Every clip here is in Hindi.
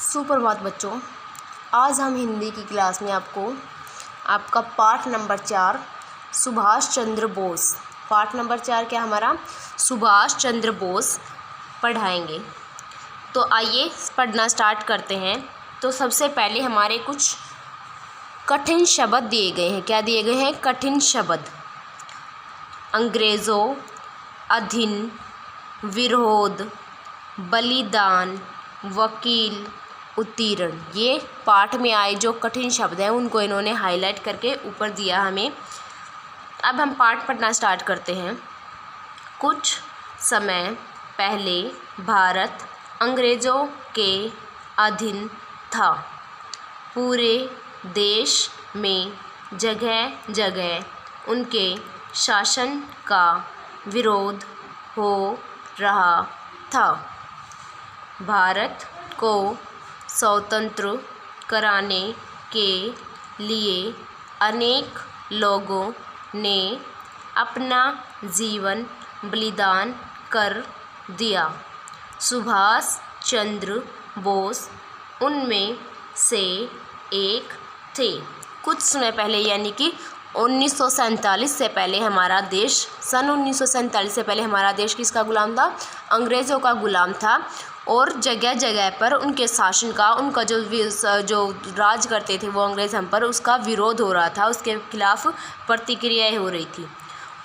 सुप्रभात बच्चों। आज हम हिंदी की क्लास में आपका पाठ नंबर 4 सुभाष चंद्र बोस, पाठ नंबर 4 क्या हमारा सुभाष चंद्र बोस पढ़ाएंगे। तो आइए पढ़ना स्टार्ट करते हैं। तो सबसे पहले हमारे कुछ कठिन शब्द दिए गए हैं। क्या दिए गए हैं? कठिन शब्द। अंग्रेज़ों, अधीन, विरोध, बलिदान, वकील, उत्तीर्ण। ये पाठ में आए जो कठिन शब्द हैं उनको इन्होंने हाईलाइट करके ऊपर दिया हमें। अब हम पाठ पढ़ना स्टार्ट करते हैं। कुछ समय पहले भारत अंग्रेज़ों के अधीन था। पूरे देश में जगह जगह उनके शासन का विरोध हो रहा था। भारत को स्वतंत्र कराने के लिए अनेक लोगों ने अपना जीवन बलिदान कर दिया। सुभाष चंद्र बोस उनमें से एक थे। कुछ समय पहले यानी कि 1947 से पहले हमारा देश, सन 1947 से पहले हमारा देश किसका गुलाम था? अंग्रेज़ों का गुलाम था। और जगह जगह पर उनके शासन का, उनका जो राज करते थे वो अंग्रेज़ हम पर, उसका विरोध हो रहा था, उसके खिलाफ प्रतिक्रियाएं हो रही थी।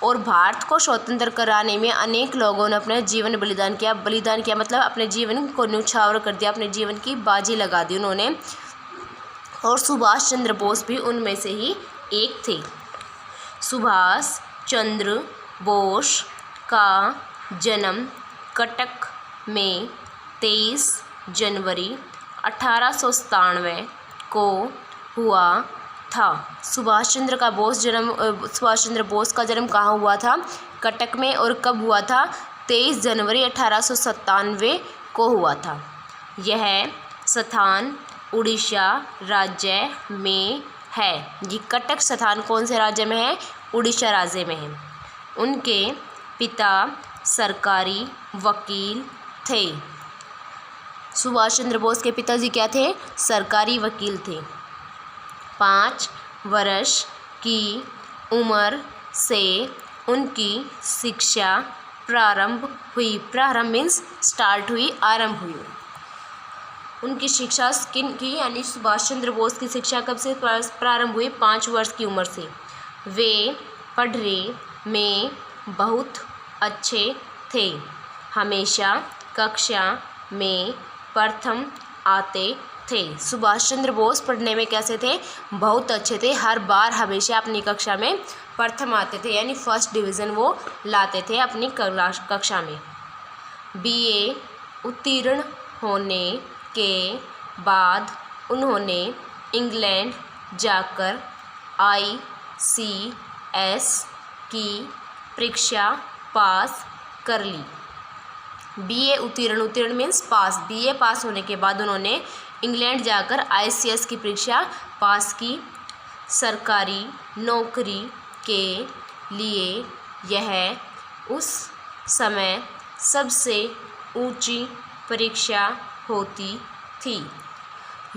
और भारत को स्वतंत्र कराने में अनेक लोगों ने अपना जीवन बलिदान किया। बलिदान किया मतलब अपने जीवन को न्यौछावर कर दिया, अपने जीवन की बाजी लगा दी उन्होंने। और सुभाष चंद्र बोस भी उनमें से ही एक थे। सुभाष चंद्र बोस का जन्म कटक में 23 जनवरी 1897 को हुआ था। सुभाष चंद्र बोस का जन्म कहाँ हुआ था? कटक में। और कब हुआ था? 23 जनवरी 1897 को हुआ था। यह स्थान उड़ीसा राज्य में है। ये कटक स्थान कौन से राज्य में है? उड़ीसा राज्य में है। उनके पिता सरकारी वकील थे। सुभाष चंद्र बोस के पिताजी क्या थे? सरकारी वकील थे। 5 वर्ष की उम्र से उनकी शिक्षा प्रारंभ हुई। प्रारंभ मीन्स स्टार्ट हुई, आरंभ हुई। उनकी शिक्षा किन की यानी सुभाष चंद्र बोस की शिक्षा कब से प्रारंभ हुई? 5 वर्ष की उम्र से। वे पढ़ने में बहुत अच्छे थे। हमेशा कक्षा में प्रथम आते थे। सुभाष चंद्र बोस पढ़ने में कैसे थे? बहुत अच्छे थे। हर बार हमेशा अपनी कक्षा में प्रथम आते थे, यानी फर्स्ट डिवीज़न वो लाते थे अपनी कक्षा में। BA उत्तीर्ण होने के बाद उन्होंने इंग्लैंड जाकर ICS की परीक्षा पास कर ली। BA उत्तीर्ण मीन्स पास। BA पास होने के बाद उन्होंने इंग्लैंड जाकर ICS की परीक्षा पास की। सरकारी नौकरी के लिए यह उस समय सबसे ऊंची परीक्षा होती थी।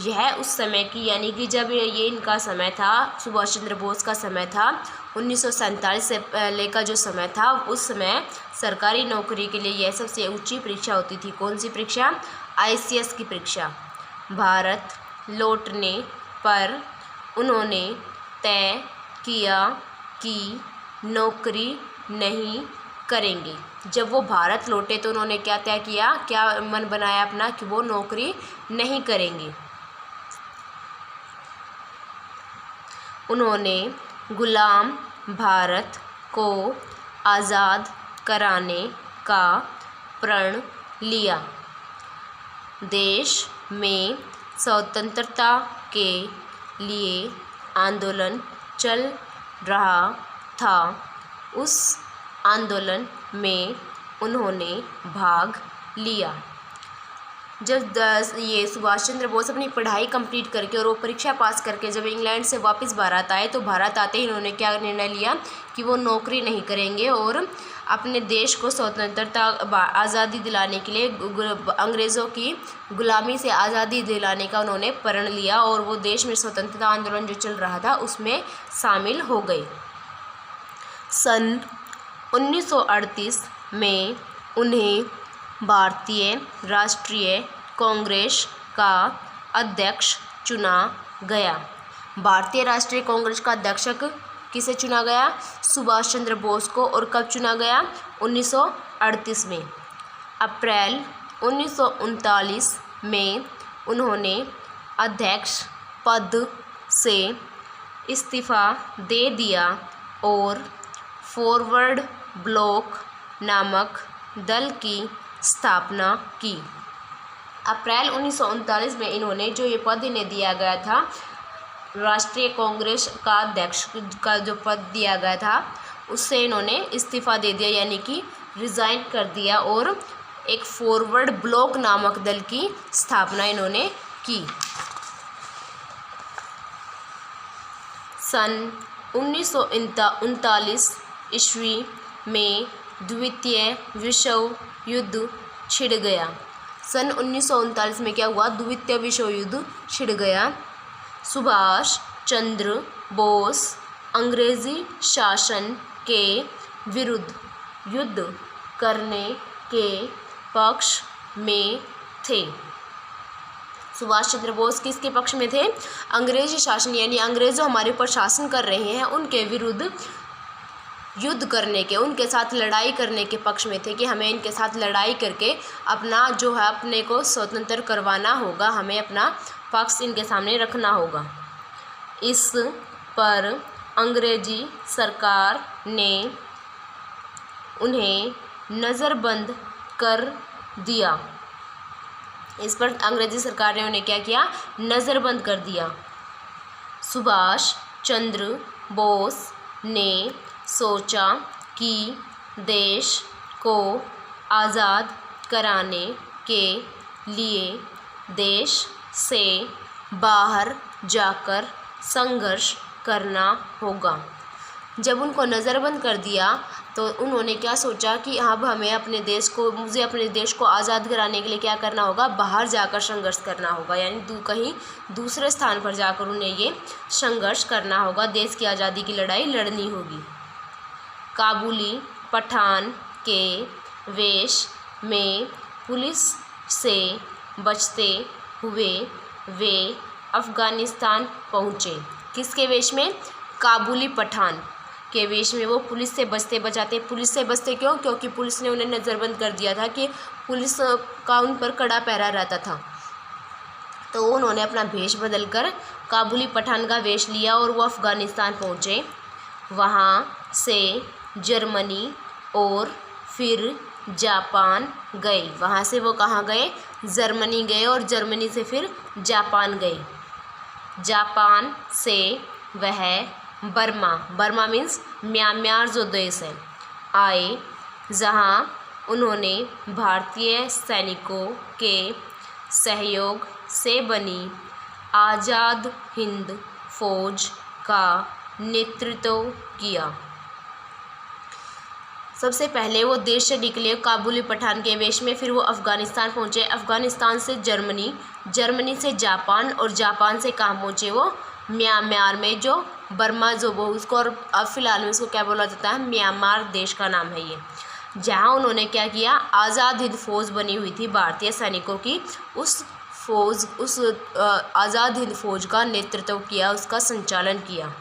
यह उस समय की यानी कि जब ये इनका समय था, सुभाष चंद्र बोस का समय था, 1947 से पहले का जो समय था, उस समय सरकारी नौकरी के लिए यह सबसे ऊंची परीक्षा होती थी। कौन सी परीक्षा? ICS की परीक्षा। भारत लौटने पर उन्होंने तय किया कि नौकरी नहीं करेंगे। जब वो भारत लौटे तो उन्होंने क्या तय किया, क्या मन बनाया अपना कि वो नौकरी नहीं करेंगे। उन्होंने गुलाम भारत को आज़ाद कराने का प्रण लिया। देश में स्वतंत्रता के लिए आंदोलन चल रहा था। उस आंदोलन में उन्होंने भाग लिया। जब ये सुभाष चंद्र बोस अपनी पढ़ाई कंप्लीट करके और वो परीक्षा पास करके जब इंग्लैंड से वापस भारत आए तो भारत आते ही उन्होंने क्या निर्णय लिया कि वो नौकरी नहीं करेंगे और अपने देश को स्वतंत्रता आज़ादी दिलाने के लिए अंग्रेज़ों की गुलामी से आज़ादी दिलाने का उन्होंने प्रण लिया और वो देश में स्वतंत्रता आंदोलन जो चल रहा था उसमें शामिल हो गए। सन 1938 में उन्हें भारतीय राष्ट्रीय कांग्रेस का अध्यक्ष चुना गया। भारतीय राष्ट्रीय कांग्रेस का अध्यक्ष किसे चुना गया? सुभाष चंद्र बोस को। और कब चुना गया? 1938 में। अप्रैल 1939 में उन्होंने अध्यक्ष पद से इस्तीफ़ा दे दिया और फॉरवर्ड ब्लॉक नामक दल की स्थापना की। अप्रैल 1939 में इन्होंने जो ये पद इन्हें दिया गया था, राष्ट्रीय कांग्रेस का अध्यक्ष का जो पद दिया गया था, उससे इन्होंने इस्तीफ़ा दे दिया, यानी कि रिज़ाइन कर दिया और एक फॉरवर्ड ब्लॉक नामक दल की स्थापना इन्होंने की। सन 1939 ईस्वी में द्वितीय विश्व युद्ध छिड़ गया। सन 1939 में क्या हुआ? द्वितीय विश्व युद्ध छिड़ गया। सुभाष चंद्र बोस अंग्रेज़ी शासन के विरुद्ध युद्ध करने के पक्ष में थे। सुभाष चंद्र बोस किसके पक्ष में थे? अंग्रेजी शासन, यानी अंग्रेज़ जो हमारे ऊपर शासन कर रहे हैं उनके विरुद्ध युद्ध करने के, उनके साथ लड़ाई करने के पक्ष में थे कि हमें इनके साथ लड़ाई करके अपना जो है अपने को स्वतंत्र करवाना होगा, हमें अपना पक्ष इनके सामने रखना होगा। इस पर अंग्रेजी सरकार ने उन्हें नज़रबंद कर दिया। इस पर अंग्रेजी सरकार ने उन्हें क्या किया? नज़रबंद कर दिया। सुभाष चंद्र बोस ने सोचा कि देश को आज़ाद कराने के लिए देश से बाहर जाकर संघर्ष करना होगा। जब उनको नज़रबंद कर दिया तो उन्होंने क्या सोचा कि अब हमें मुझे अपने देश को आज़ाद कराने के लिए क्या करना होगा? बाहर जाकर संघर्ष करना होगा, यानी कहीं दूसरे स्थान पर जाकर उन्हें ये संघर्ष करना होगा, देश की आज़ादी की लड़ाई लड़नी होगी। काबुली पठान के वेश में पुलिस से बचते हुए वे अफ़गानिस्तान पहुँचे। किसके वेश में? काबुली पठान के वेश में वो पुलिस से बचते क्यों? क्योंकि पुलिस ने उन्हें नज़रबंद कर दिया था कि पुलिस का उन पर कड़ा पहरा रहता था। तो उन्होंने अपना वेश बदलकर काबुली पठान का वेश लिया और वो अफ़गानिस्तान पहुँचे। वहाँ से जर्मनी और फिर जापान गए। वहाँ से वो कहाँ गए? जर्मनी गए और जर्मनी से फिर जापान गए। जापान से वह बर्मा मीन्स म्यांमार जो देश है, आए, जहाँ उन्होंने भारतीय सैनिकों के सहयोग से बनी आज़ाद हिंद फौज का नेतृत्व किया। सबसे पहले वो देश से निकले काबुली पठान के वेश में, फिर वो अफ़गानिस्तान पहुँचे। अफ़गानिस्तान से जर्मनी, जर्मनी से जापान और जापान से कहाँ पहुँचे? वो म्यांमार में, जो बर्मा जो वो उसको, और अब फ़िलहाल में उसको क्या बोला जाता है? म्यांमार देश का नाम है ये। जहाँ उन्होंने क्या किया? आज़ाद हिंद फौज बनी हुई थी भारतीय सैनिकों की, उस आज़ाद हिंद फौज का नेतृत्व किया, उसका संचालन किया।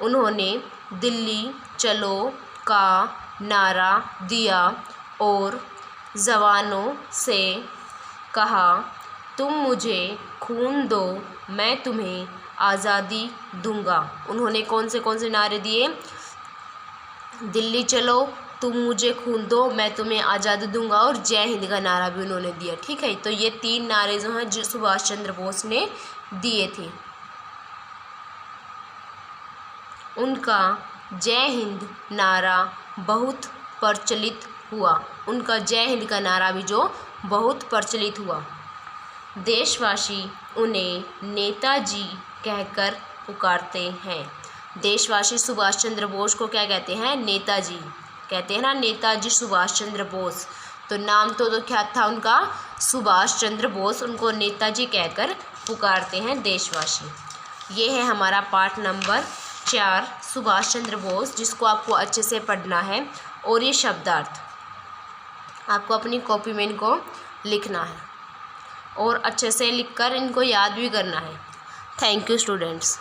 उन्होंने दिल्ली चलो का नारा दिया और जवानों से कहा, तुम मुझे खून दो, मैं तुम्हें आज़ादी दूंगा। उन्होंने कौन से नारे दिए? दिल्ली चलो, तुम मुझे खून दो, मैं तुम्हें आज़ादी दूंगा, और जय हिंद का नारा भी उन्होंने दिया। ठीक है, तो ये 3 नारे जो हैं जो सुभाष चंद्र बोस ने दिए थे। उनका जय हिंद नारा बहुत प्रचलित हुआ। उनका जय हिंद का नारा भी जो बहुत प्रचलित हुआ। देशवासी उन्हें नेताजी कहकर पुकारते हैं। देशवासी सुभाष चंद्र बोस को क्या कहते हैं? नेताजी। कहते हैं ना नेताजी सुभाष चंद्र बोस, तो नाम तो क्या था उनका, सुभाष चंद्र बोस, उनको नेताजी कहकर पुकारते हैं देशवासी। ये है हमारा पाठ नंबर 4 सुभाष चंद्र बोस, जिसको आपको अच्छे से पढ़ना है और ये शब्दार्थ आपको अपनी कॉपी में इनको लिखना है और अच्छे से लिखकर इनको याद भी करना है। Thank you students.